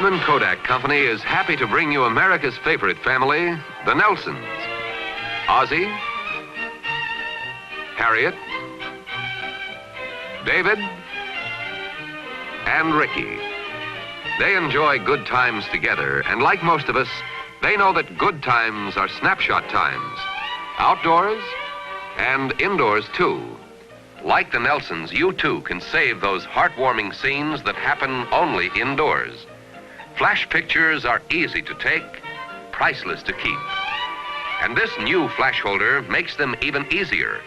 Eastman Kodak Company is happy to bring you America's favorite family, the Nelsons. Ozzie, Harriet, David, and Ricky. They enjoy good times together, and like most of us, they know that good times are snapshot times, outdoors and indoors too. Like the Nelsons, you too can save those heartwarming scenes that happen only indoors. Flash pictures are easy to take, priceless to keep. And this new flash holder makes them even easier.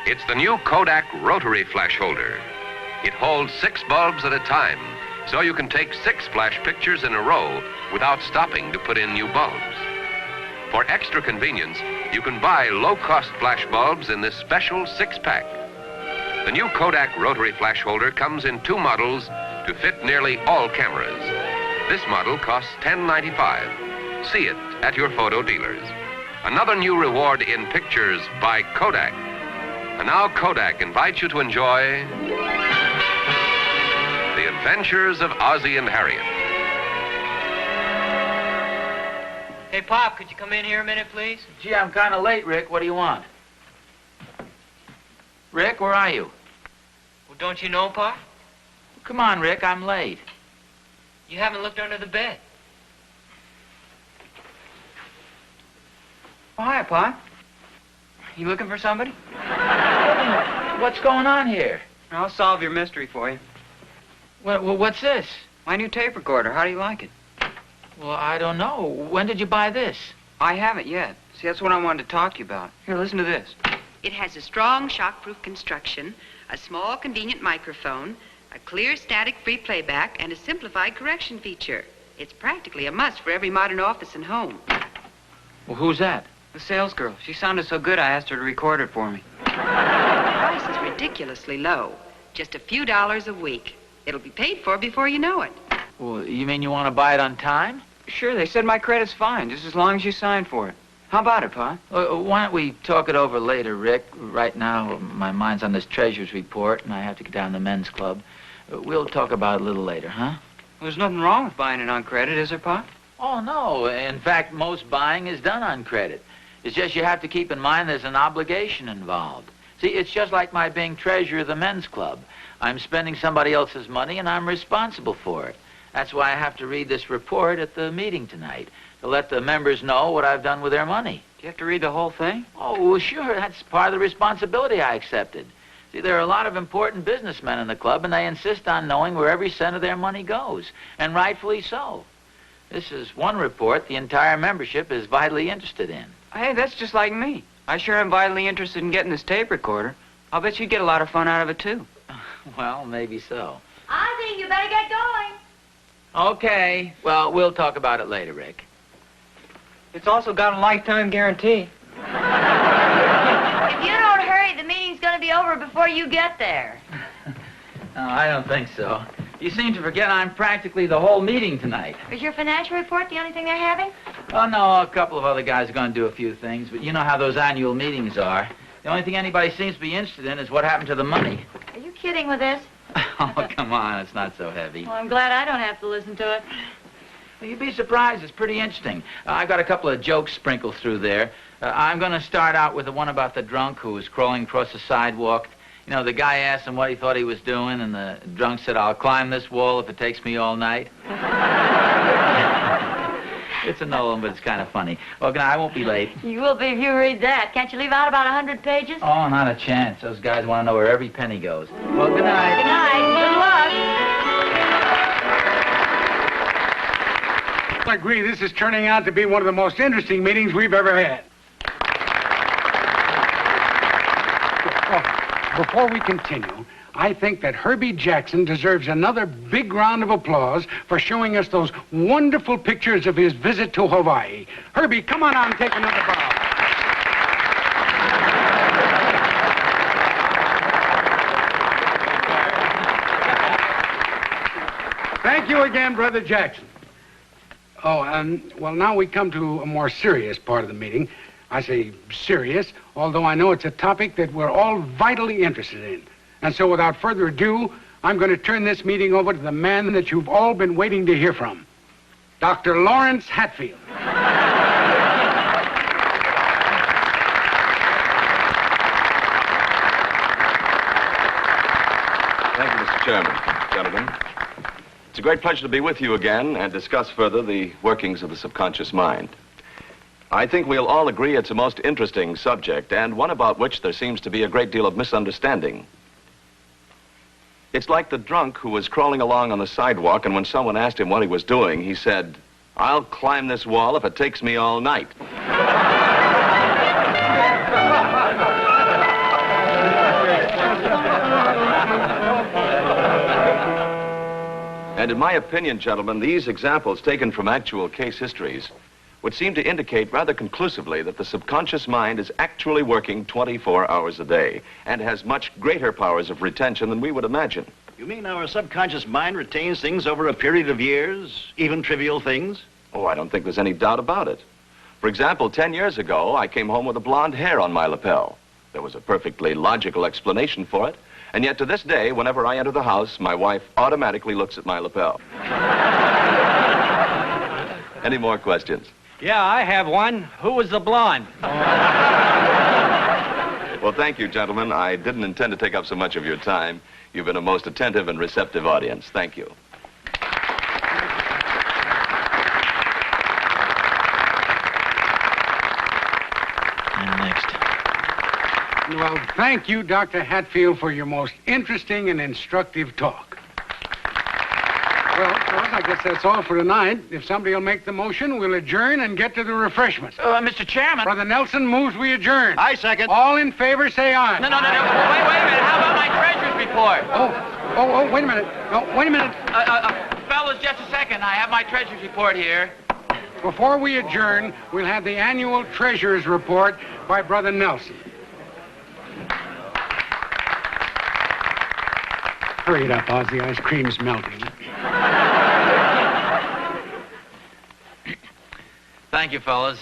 It's the new Kodak rotary flash holder. It holds 6 bulbs at a time, so you can take 6 flash pictures in a row without stopping to put in new bulbs. For extra convenience, you can buy low-cost flash bulbs in this special 6-pack. The new Kodak rotary flash holder comes in 2 models to fit nearly all cameras. This model costs $10.95. See it at your photo dealers. Another new reward in pictures by Kodak. And now Kodak invites you to enjoy The Adventures of Ozzie and Harriet. Hey, Pop, could you come in here a minute, please? Gee, I'm kind of late, Rick. What do you want? Rick, where are you? Well, don't you know, Pop? Come on, Rick, I'm late. You haven't looked under the bed. Oh, hi, Pop. You looking for somebody? What's going on here? I'll solve your mystery for you. What's this? My new tape recorder. How do you like it? Well, I don't know. When did you buy this? I haven't yet. See, that's what I wanted to talk to you about. Here, listen to this. It has a strong shockproof construction, a small convenient microphone, a clear static-free playback, and a simplified correction feature. It's practically a must for every modern office and home. Well, who's that? The salesgirl. She sounded so good I asked her to record it for me. The price is ridiculously low. Just a few dollars a week. It'll be paid for before you know it. Well, you mean you want to buy it on time? Sure, they said my credit's fine, just as long as you sign for it. How about it, Pa? Why don't we talk it over later, Rick? Right now, my mind's on this treasurer's report, and I have to get down to the men's club. We'll talk about it a little later, huh? Well, there's nothing wrong with buying it on credit, is there, Pa? Oh, no. In fact, most buying is done on credit. It's just you have to keep in mind there's an obligation involved. See, it's just like my being treasurer of the men's club. I'm spending somebody else's money, and I'm responsible for it. That's why I have to read this report at the meeting tonight, to let the members know what I've done with their money. Do you have to read the whole thing? Oh, well, sure. That's part of the responsibility I accepted. See, there are a lot of important businessmen in the club, and they insist on knowing where every cent of their money goes, and rightfully so. This is one report the entire membership is vitally interested in. Hey, that's just like me. I sure am vitally interested in getting this tape recorder. I'll bet you'd get a lot of fun out of it, too. Well, maybe so. Ozzie, you better get going. Okay. Well, we'll talk about it later, Rick. It's also got a lifetime guarantee. If you don't hurry, the meeting's going to be over before you get there. No, I don't think so. You seem to forget I'm practically the whole meeting tonight. Is your financial report the only thing they're having? Oh, no, a couple of other guys are going to do a few things, but you know how those annual meetings are. The only thing anybody seems to be interested in is what happened to the money. Are you kidding with this? Oh, come on, it's not so heavy. Well, I'm glad I don't have to listen to it. Well, you'd be surprised. It's pretty interesting. I've got a couple of jokes sprinkled through there. I'm going to start out with the one about the drunk who was crawling across the sidewalk. You know, the guy asked him what he thought he was doing, and the drunk said, "I'll climb this wall if it takes me all night." It's an old one, but it's kind of funny. Well, good night. I won't be late. You will be if you read that. Can't you leave out about 100 pages? Oh, not a chance. Those guys want to know where every penny goes. Well, good night. Good night. Good luck. I agree. This is turning out to be one of the most interesting meetings we've ever had. Before we continue, I think that Herbie Jackson deserves another big round of applause for showing us those wonderful pictures of his visit to Hawaii. Herbie, come on out and take another bow. Thank you again, Brother Jackson. Oh, well, now we come to a more serious part of the meeting. I say serious, although I know it's a topic that we're all vitally interested in. And so without further ado, I'm going to turn this meeting over to the man that you've all been waiting to hear from. Dr. Lawrence Hatfield. Thank you, Mr. Chairman, gentlemen. It's a great pleasure to be with you again and discuss further the workings of the subconscious mind. I think we'll all agree it's a most interesting subject and one about which there seems to be a great deal of misunderstanding. It's like the drunk who was crawling along on the sidewalk, and when someone asked him what he was doing, he said, "I'll climb this wall if it takes me all night." And in my opinion, gentlemen, these examples taken from actual case histories would seem to indicate rather conclusively that the subconscious mind is actually working 24 hours a day and has much greater powers of retention than we would imagine. You mean our subconscious mind retains things over a period of years, even trivial things? Oh, I don't think there's any doubt about it. For example, 10 years ago, I came home with a blonde hair on my lapel. There was a perfectly logical explanation for it, and yet to this day, whenever I enter the house, my wife automatically looks at my lapel. Any more questions? Yeah, I have one. Who was the blonde? Well, thank you, gentlemen. I didn't intend to take up so much of your time. You've been a most attentive and receptive audience. Thank you. And next. Well, thank you, Dr. Hatfield, for your most interesting and instructive talk. Well, fellas, I guess that's all for tonight. If somebody will make the motion, we'll adjourn and get to the refreshments. Mr. Chairman. Brother Nelson moves we adjourn. I second. All in favor, say aye. No. Wait a minute. How about my treasurer's report? Oh, wait a minute. Oh, wait a minute. Fellas, just a second. I have my treasurer's report here. Before we adjourn, we'll have the annual treasurer's report by Brother Nelson. Hurry it up, Ozzie. Ice cream's melting. Thank you, fellas.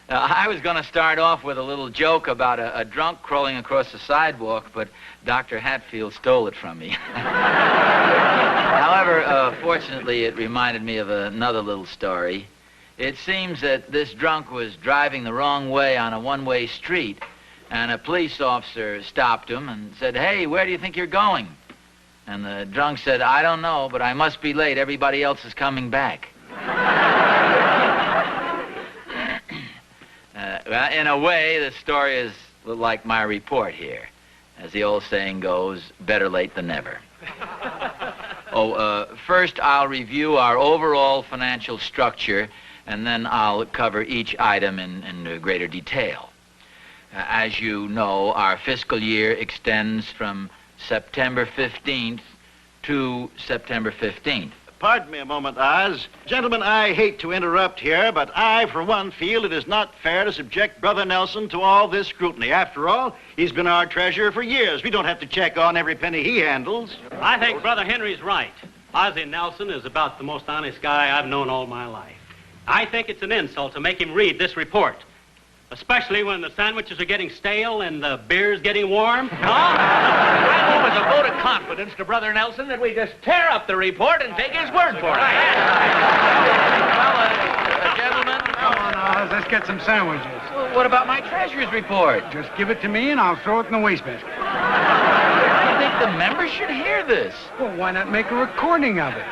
I was going to start off with a little joke about a drunk crawling across the sidewalk, but Dr. Hatfield stole it from me. However, fortunately, it reminded me of another little story. It seems that this drunk was driving the wrong way on a one-way street, and a police officer stopped him and said, "Hey, where do you think you're going?" And the drunk said, "I don't know, but I must be late. Everybody else is coming back." Well, in a way, the story is like my report here. As the old saying goes, better late than never. First I'll review our overall financial structure, and then I'll cover each item in greater detail. As you know, our fiscal year extends from September 15th to September 15th. Pardon me a moment, Oz. Gentlemen, I hate to interrupt here, but I, for one, feel it is not fair to subject Brother Nelson to all this scrutiny. After all, he's been our treasurer for years. We don't have to check on every penny he handles. I think Brother Henry's right. Ozzie Nelson is about the most honest guy I've known all my life. I think it's an insult to make him read this report, especially when the sandwiches are getting stale and the beer's getting warm. I move as a vote of confidence to Brother Nelson that we just tear up the report and take his word for it. Well, gentlemen. Come on, Oz, let's get some sandwiches. Well, what about my treasurer's report? Just give it to me and I'll throw it in the wastebasket. I think the members should hear this. Well, why not make a recording of it?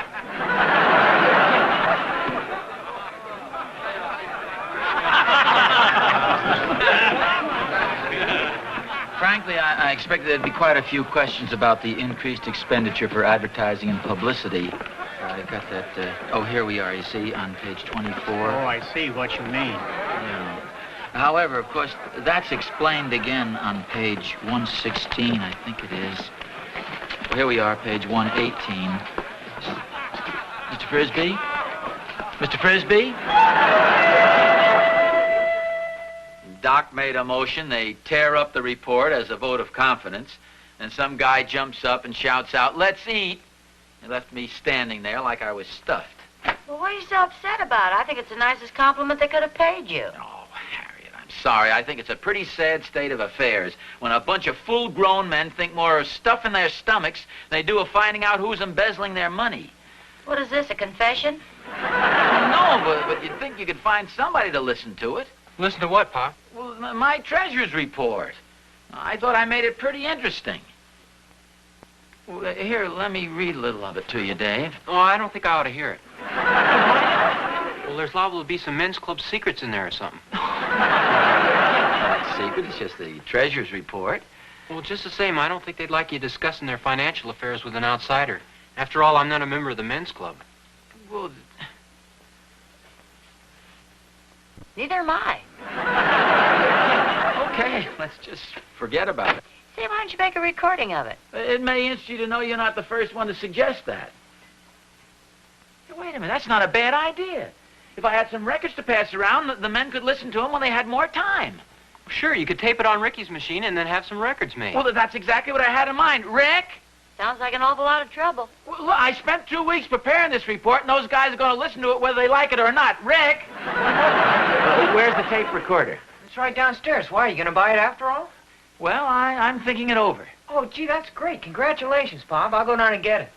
Frankly, I expected there'd be quite a few questions about the increased expenditure for advertising and publicity. I've got that, here we are, you see, on page 24. Oh, I see what you mean. Yeah. However, of course, that's explained again on page 116, I think it is. Well, here we are, page 118. Mr. Frisbee? Mr. Frisbee? Doc made a motion. They tear up the report as a vote of confidence, and some guy jumps up and shouts out, "Let's eat!" They left me standing there like I was stuffed. Well, what are you so upset about? I think it's the nicest compliment they could have paid you. Oh, Harriet, I'm sorry. I think it's a pretty sad state of affairs when a bunch of full-grown men think more of stuffing their stomachs than they do of finding out who's embezzling their money. What is this, a confession? No, but you'd think you could find somebody to listen to it. Listen to what, Pop? Well, my treasurer's report. I thought I made it pretty interesting. Well, here, let me read a little of it to you, Dave. Oh, I don't think I ought to hear it. Well, there's liable to be some men's club secrets in there or something. Not a secret. It's just the treasurer's report. Well, just the same, I don't think they'd like you discussing their financial affairs with an outsider. After all, I'm not a member of the men's club. Well, Neither am I. okay, let's just forget about it. Say, why don't you make a recording of it? It may interest you to know you're not the first one to suggest that. Hey, wait a minute, that's not a bad idea. If I had some records to pass around, the men could listen to them when they had more time. Sure, you could tape it on Ricky's machine and then have some records made. Well, that's exactly what I had in mind. Rick? Sounds like an awful lot of trouble. Well, look, I spent 2 weeks preparing this report, and those guys are going to listen to it whether they like it or not. Rick? Where's the tape recorder? It's right downstairs. Why, are you going to buy it after all? Well, I'm thinking it over. Oh, gee, that's great. Congratulations, Bob. I'll go down and get it.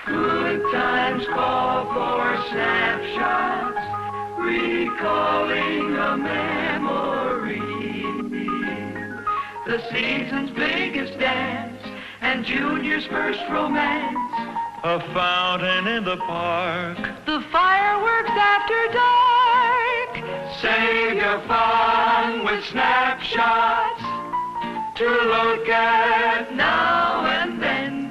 Good times call for snapshots, recalling a memory. The season's biggest dance and Junior's first romance. A fountain in the park. The fireworks after dark. Save your fun with snapshots to look at now and then.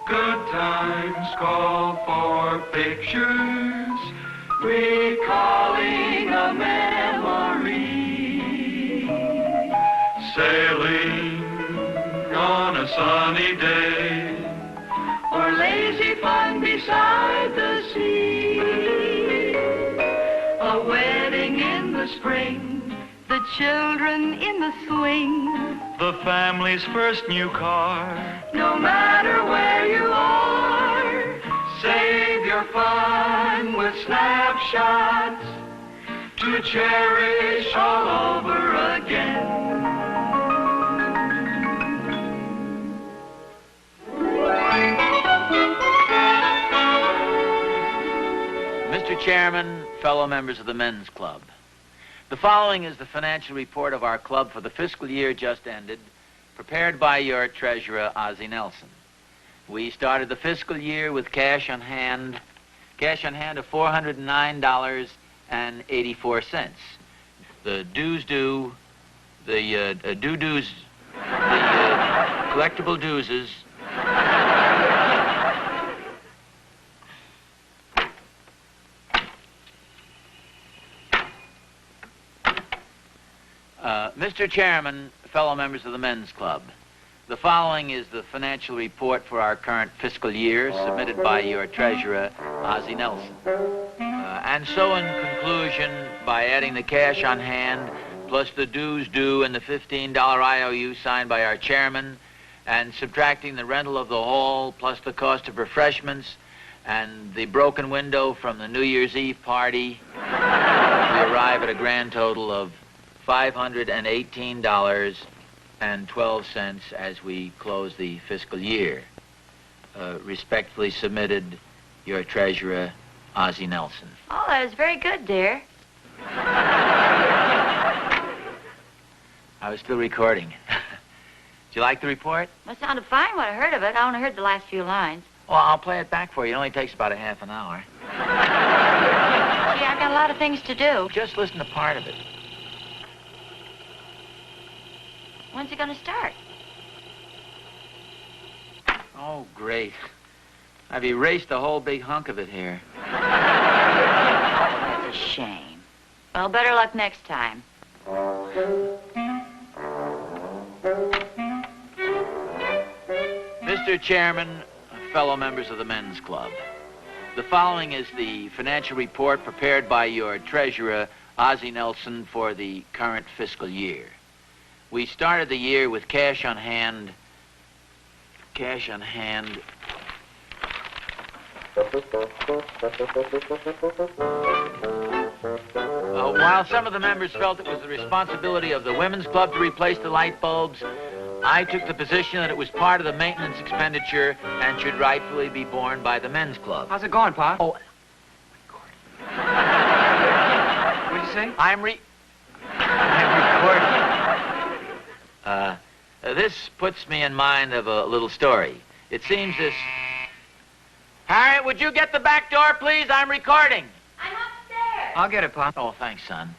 Good times call for pictures, recalling a memory. Sailing on a sunny day, or lazy fun beside the sea. A wedding in the spring, The children in the swing. The family's first new car. no matter where you are. Save your fun with snapshots to cherish all over again. Mr. Chairman, fellow members of the Men's Club, the following is the financial report of our club for the fiscal year just ended, prepared by your treasurer, Ozzie Nelson. We started the fiscal year with cash on hand of $409.84. The dues due, the due-dues, the collectible dues. Mr. Chairman, fellow members of the Men's Club, the following is the financial report for our current fiscal year submitted by your treasurer, Ozzie Nelson. And so in conclusion, by adding the cash on hand, plus the dues due and the $15 IOU signed by our chairman, and subtracting the rental of the hall, plus the cost of refreshments, and the broken window from the New Year's Eve party, we arrive at a grand total of $518.12 as we close the fiscal year. Respectfully submitted, your treasurer, Ozzie Nelson. Oh, that was very good, dear. I was still recording. Did you like the report? Well, it sounded fine when I heard of it. I only heard the last few lines. Well, I'll play it back for you. It only takes about a half an hour. Gee, I've got a lot of things to do. Just listen to part of it. When's it going to start? Oh, great. I've erased a whole big hunk of it here. Oh, that's a shame. Well, better luck next time. Mr. Chairman, fellow members of the Men's Club, the following is the financial report prepared by your treasurer, Ozzie Nelson, for the current fiscal year. We started the year with cash on hand While some of the members felt it was the responsibility of the women's club to replace the light bulbs, I took the position that it was part of the maintenance expenditure and should rightfully be borne by the men's club. How's it going, Pop? Oh, What'd you say? I'm recording. This puts me in mind of a little story. It seems this... Harriet, would you get the back door, please? I'm recording. I'm upstairs. I'll get it, Pop. Oh, thanks, son.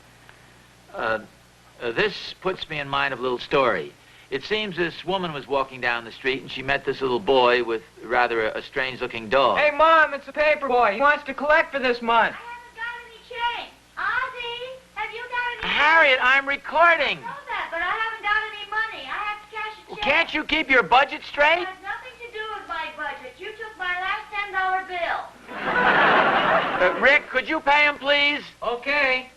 This puts me in mind of a little story. It seems this woman was walking down the street and she met this little boy with rather a strange-looking dog. Hey, Mom, it's a paper boy. He wants to collect for this month. I haven't got any change. Ozzie, have you got any... Harriet, I'm recording. I know that, but I haven't got any money. I have to cash a Well, check. can't you keep your budget straight? It has nothing to do with my budget. You took my last $10 bill. Rick, could you pay him, please? Okay.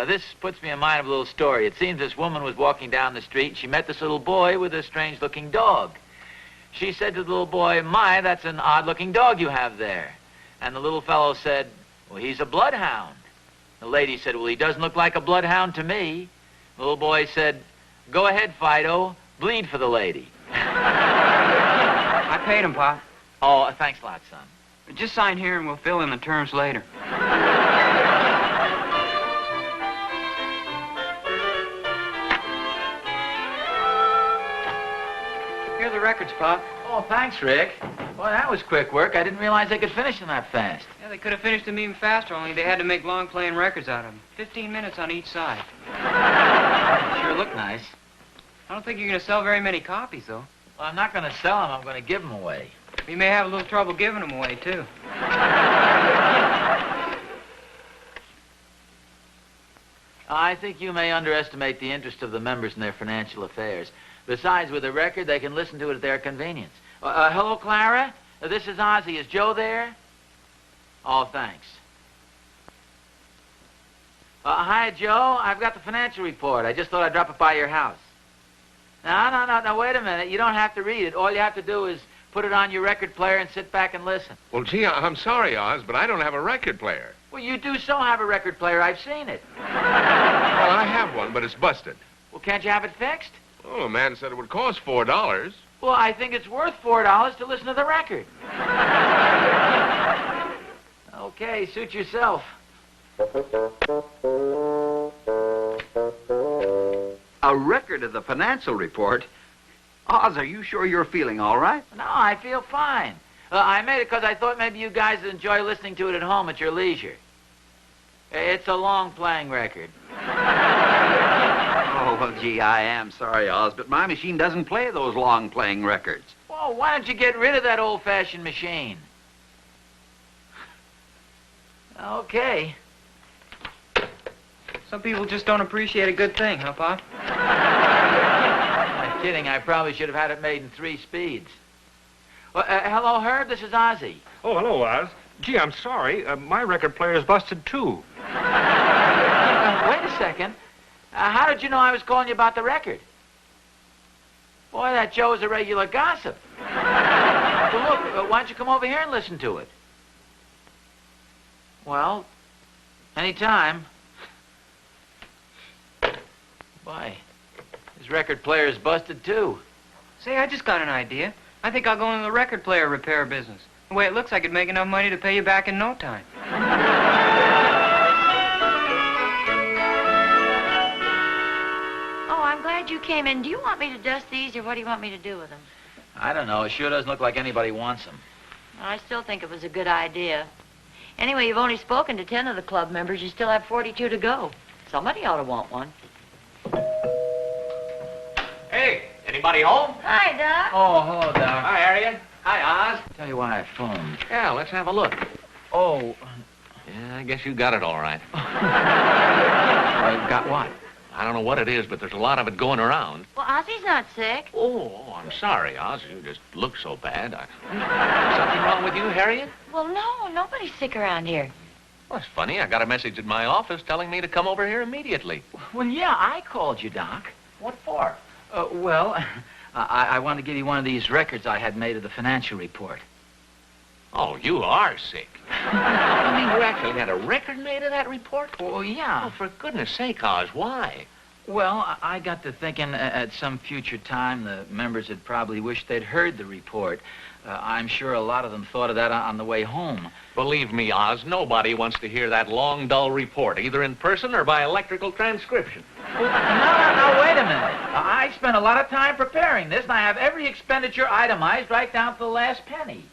This puts me in mind of a little story. It seems this woman was walking down the street and she met this little boy with a strange-looking dog. She said to the little boy, "My, that's an odd-looking dog you have there." And the little fellow said, "Well, he's a bloodhound." The lady said, "Well, he doesn't look like a bloodhound to me." The little boy said, "Go ahead, Fido. Bleed for the lady." I paid him, Pop. Oh, thanks a lot, son. Just sign here and we'll fill in the terms later. Here are the records, Pop. Oh, thanks, Rick. Well, that was quick work. I didn't realize they could finish them that fast. Yeah, they could have finished them even faster, only they had to make long-playing records out of them. 15 minutes on each side. Sure look nice. I don't think you're going to sell very many copies, though. Well, I'm not going to sell them. I'm going to give them away. You may have a little trouble giving them away, too. I think you may underestimate the interest of the members in their financial affairs. Besides, with a record, they can listen to it at their convenience. Hello, Clara? This is Ozzie. Is Joe there? Oh, thanks. Hi, Joe. I've got the financial report. I just thought I'd drop it by your house. No, wait a minute. You don't have to read it. All you have to do is put it on your record player and sit back and listen. Well, gee, I'm sorry, Oz, but I don't have a record player. Well, you do so have a record player. I've seen it. Well, I have one, but it's busted. Well, can't you have it fixed? Oh, a man said it would cost $4. Well, I think it's worth $4 to listen to the record. Okay, suit yourself. A record of the financial report? Oz, are you sure you're feeling all right? No, I feel fine. I made it because I thought maybe you guys would enjoy listening to it at home at your leisure. It's a long-playing record. Oh, well, gee, I am sorry, Oz, but my machine doesn't play those long-playing records. Well, why don't you get rid of that old-fashioned machine? Okay. Some people just don't appreciate a good thing, huh, Pop? I'm kidding. I probably should have had it made in 3 speeds. Well, hello, Herb. This is Ozzie. Oh, hello, Oz. Gee, I'm sorry. My record player's busted, too. Wait a second. How did you know I was calling you about the record? Boy, that Joe's a regular gossip. Well, look, why don't you come over here and listen to it? Well, anytime. Boy, his record player's busted, too. Say, I just got an idea. I think I'll go into the record player repair business. The way it looks, I could make enough money to pay you back in no time. Oh, I'm glad you came in. Do you want me to dust these, or what do you want me to do with them? I don't know. It sure doesn't look like anybody wants them. I still think it was a good idea. Anyway, you've only spoken to 10 of the club members. You still have 42 to go. Somebody ought to want one. Hey, anybody home? Hi, Doc. Oh, hello, Doc. Hi, Harriet. Hi, Oz. Tell you why I phoned. Yeah, let's have a look. Oh. Yeah, I guess you got it all right. Got what? I don't know what it is, but there's a lot of it going around. Well, Ozzie's not sick. Oh, I'm sorry, Oz. You just look so bad. Something wrong with you, Harriet? Well, no, nobody's sick around here. Well, it's funny. I got a message in my office telling me to come over here immediately. Well, yeah, I called you, Doc. What for? Well, I want to give you one of these records I had made of the financial report. Oh, you are sick. You mean you actually had a record made of that report? Oh, yeah. Oh, for goodness sake, Oz, why? Well, I got to thinking at some future time the members had probably wished they'd heard the report. I'm sure a lot of them thought of that on the way home. Believe me, Oz, nobody wants to hear that long, dull report, either in person or by electrical transcription. Now, wait a minute. I spent a lot of time preparing this, and I have every expenditure itemized right down to the last penny.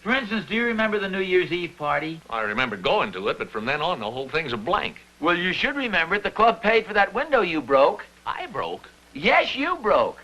For instance, do you remember the New Year's Eve party? I remember going to it, but from then on, the whole thing's a blank. Well, you should remember it. The club paid for that window you broke. I broke? Yes, you broke.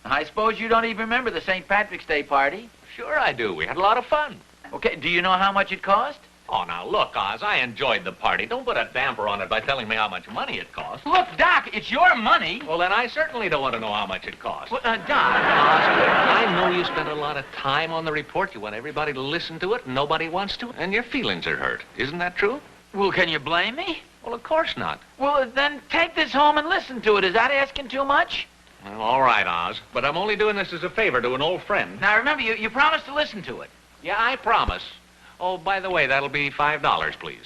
I suppose you don't even remember the St. Patrick's Day party? Sure I do. We had a lot of fun. Okay, do you know how much it cost? Oh, now, look, Oz, I enjoyed the party. Don't put a damper on it by telling me how much money it cost. Look, Doc, it's your money. Well, then I certainly don't want to know how much it cost. Well, Doc. Oscar, I know you spent a lot of time on the report. You want everybody to listen to it, and nobody wants to, and your feelings are hurt. Isn't that true? Well, can you blame me? Well, of course not. Well, then take this home and listen to it. Is that asking too much? Well, all right, Oz, but I'm only doing this as a favor to an old friend. Now, remember, you promised to listen to it. Yeah, I promise. Oh, by the way, that'll be $5, please.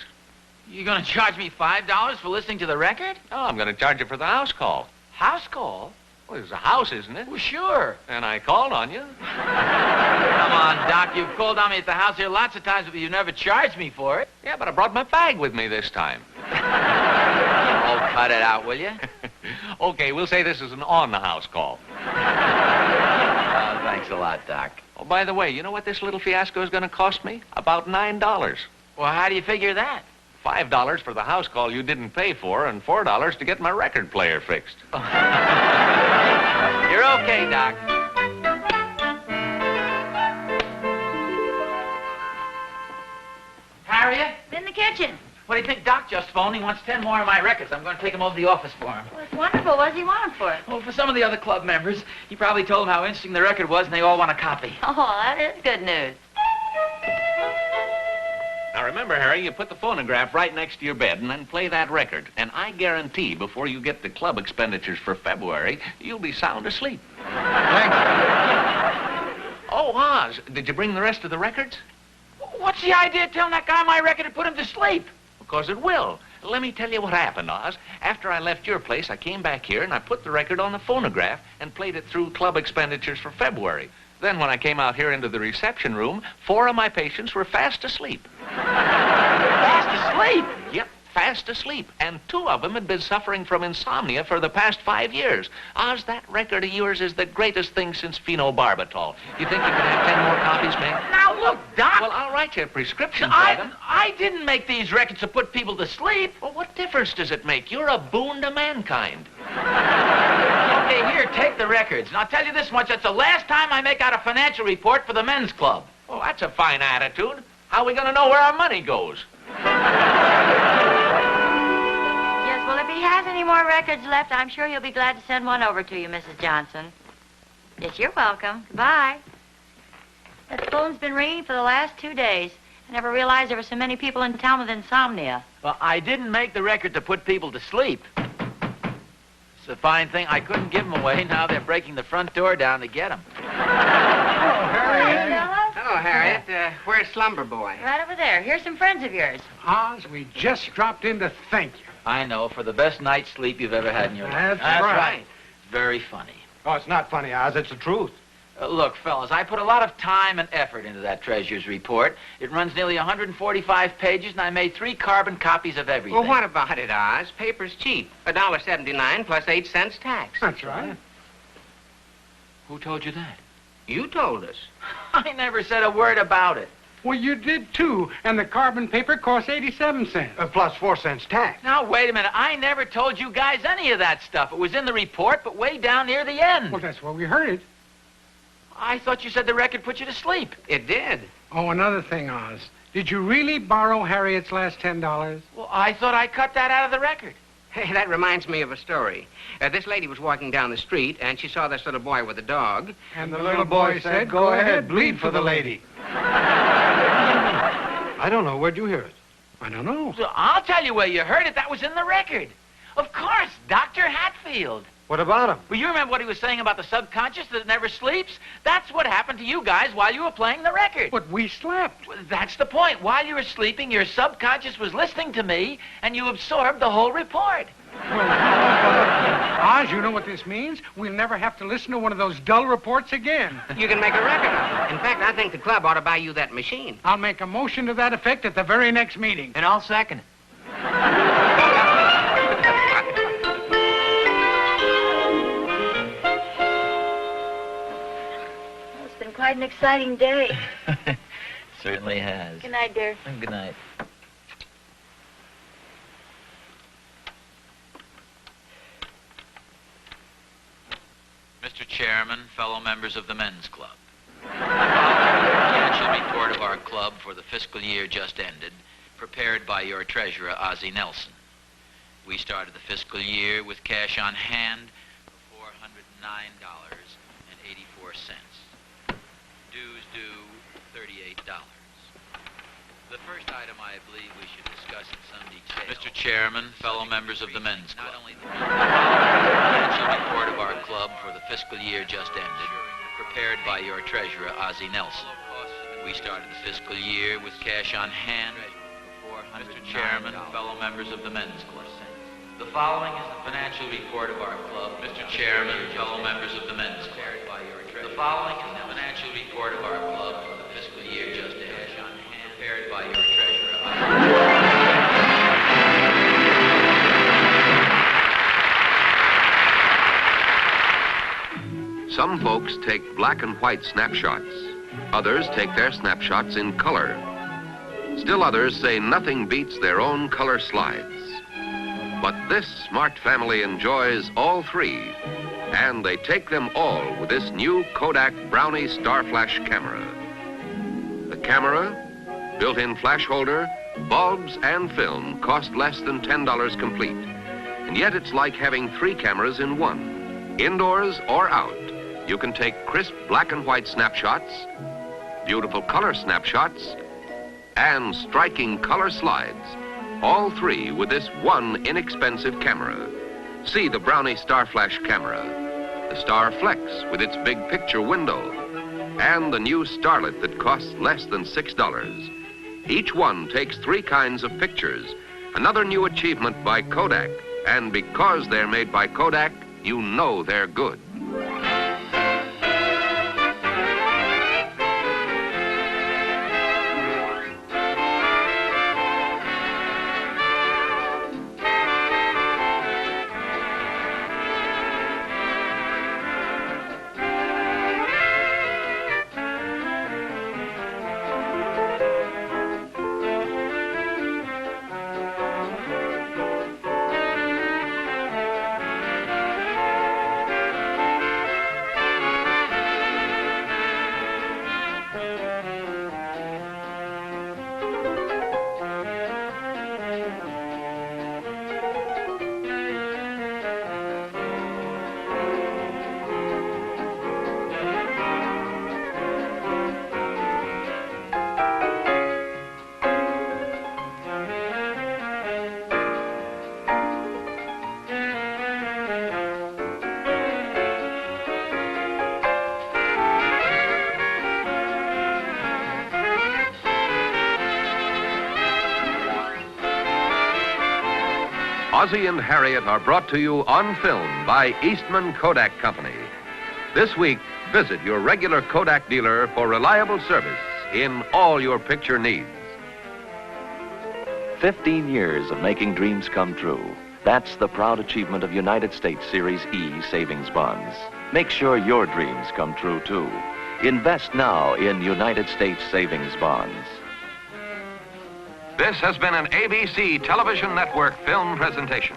You're going to charge me $5 for listening to the record? Oh, I'm going to charge you for the house call. House call? Well, it's a house, isn't it? Well, sure. And I called on you. Come on, Doc. You've called on me at the house here lots of times, but you never charged me for it. Yeah, but I brought my bag with me this time. Oh, cut it out, will you? Okay, we'll say this is an on-the-house call. Thanks a lot, Doc. Oh, by the way, you know what this little fiasco is going to cost me? About $9. Well, how do you figure that? $5 for the house call you didn't pay for, and $4 to get my record player fixed. You're okay, Doc. Harriet? In the kitchen. What do you think? Doc just phoned. He wants 10 more of my records. I'm going to take them over to the office for him. Well, it's wonderful. What does he want them for? Well, for some of the other club members. He probably told them how interesting the record was, and they all want a copy. Oh, that is good news. Now, remember, Harry, you put the phonograph right next to your bed and then play that record. And I guarantee before you get the club expenditures for February, you'll be sound asleep. Thanks. Oh, Oz, did you bring the rest of the records? What's the idea of telling that guy my record to put him to sleep? Because it will. Let me tell you what happened, Oz. After I left your place, I came back here and I put the record on the phonograph and played it through club expenditures for February. Then when I came out here into the reception room, 4 of my patients were fast asleep. Fast asleep? Yep, fast asleep. And 2 of them had been suffering from insomnia for the past 5 years. Oz, that record of yours is the greatest thing since phenobarbital. You think you can have 10 more copies made? Now, look, Doc. Well, I'll write you a prescription for them. I didn't make these records to put people to sleep. Well, what difference does it make? You're a boon to mankind. Okay, here, take the records. And I'll tell you this much, that's the last time I make out a financial report for the men's club. Well, that's a fine attitude. How are we going to know where our money goes? Yes, well, if he has any more records left, I'm sure he'll be glad to send one over to you, Mrs. Johnson. Yes, you're welcome. Goodbye. That phone's been ringing for the last 2 days. I never realized there were so many people in town with insomnia. Well, I didn't make the record to put people to sleep. It's a fine thing. I couldn't give them away. Now they're breaking the front door down to get them. Hello, fellas. Hello, Harriet. Where's Slumber Boy? Right over there. Here's some friends of yours. Oz, we just dropped in to thank you. I know, for the best night's sleep you've ever had in your life. That's right. It's very funny. Oh, it's not funny, Oz. It's the truth. Look, fellas, I put a lot of time and effort into that treasurer's report. It runs nearly 145 pages, and I made 3 carbon copies of everything. Well, what about it, Oz? Paper's cheap. $1.79 plus 8 cents tax. That's right. Who told you that? You told us. I never said a word about it. Well, you did, too. And the carbon paper costs 87 cents. Plus 4 cents tax. Now, wait a minute. I never told you guys any of that stuff. It was in the report, but way down near the end. Well, that's where we heard it. I thought you said the record put you to sleep. It did. Oh, another thing, Oz. Did you really borrow Harriet's last $10? Well, I thought I cut that out of the record. Hey, that reminds me of a story. This lady was walking down the street, and she saw this little boy with a dog. And the little boy said, "Go ahead, bleed for the lady." I don't know. Where'd you hear it? I don't know. So I'll tell you where you heard it. That was in the record. Of course, Dr. Hatfield. What about him? Well, you remember what he was saying about the subconscious that never sleeps? That's what happened to you guys while you were playing the record. But we slept. Well, that's the point. While you were sleeping, your subconscious was listening to me, and you absorbed the whole report. Oz, you know what this means? We'll never have to listen to one of those dull reports again. You can make a record of it. In fact, I think the club ought to buy you that machine. I'll make a motion to that effect at the very next meeting. And I'll second it. It's been quite an exciting day. Certainly has. Good night, dear. Good night. Mr. Chairman, fellow members of the Men's Club. Financial report of our club for the fiscal year just ended, prepared by your treasurer, Ozzie Nelson. We started the fiscal year with cash on hand of $409.84. Dues due, $38. The first item I believe we should discuss in some detail. Mr. Chairman, fellow members of the Men's Club. Not only the financial report of our club for the fiscal year just ended, prepared by your treasurer, Ozzie Nelson. We started the fiscal year with cash on hand of $409. Mr. Chairman, fellow members of the Men's Club. The following is the financial report of our club. Mr. Chairman, fellow members of the Men's Club. The following is the financial report of our club for the fiscal year just ended, prepared by your treasurer. Some folks take black and white snapshots. Others take their snapshots in color. Still others say nothing beats their own color slides. But this smart family enjoys all three, and they take them all with this new Kodak Brownie Star Flash camera. The camera, built-in flash holder, bulbs, and film cost less than $10 complete. And yet it's like having three cameras in one. Indoors or out, you can take crisp black and white snapshots, beautiful color snapshots, and striking color slides. All three with this one inexpensive camera. See the Brownie Star Flash camera, the Star Flex with its big picture window, and the new Starlet that costs less than $6. Each one takes three kinds of pictures, another new achievement by Kodak. And because they're made by Kodak, you know they're good. Ozzie and Harriet are brought to you on film by Eastman Kodak Company. This week, visit your regular Kodak dealer for reliable service in all your picture needs. 15 years of making dreams come true. That's the proud achievement of United States Series E savings bonds. Make sure your dreams come true, too. Invest now in United States savings bonds. This has been an ABC Television Network film presentation.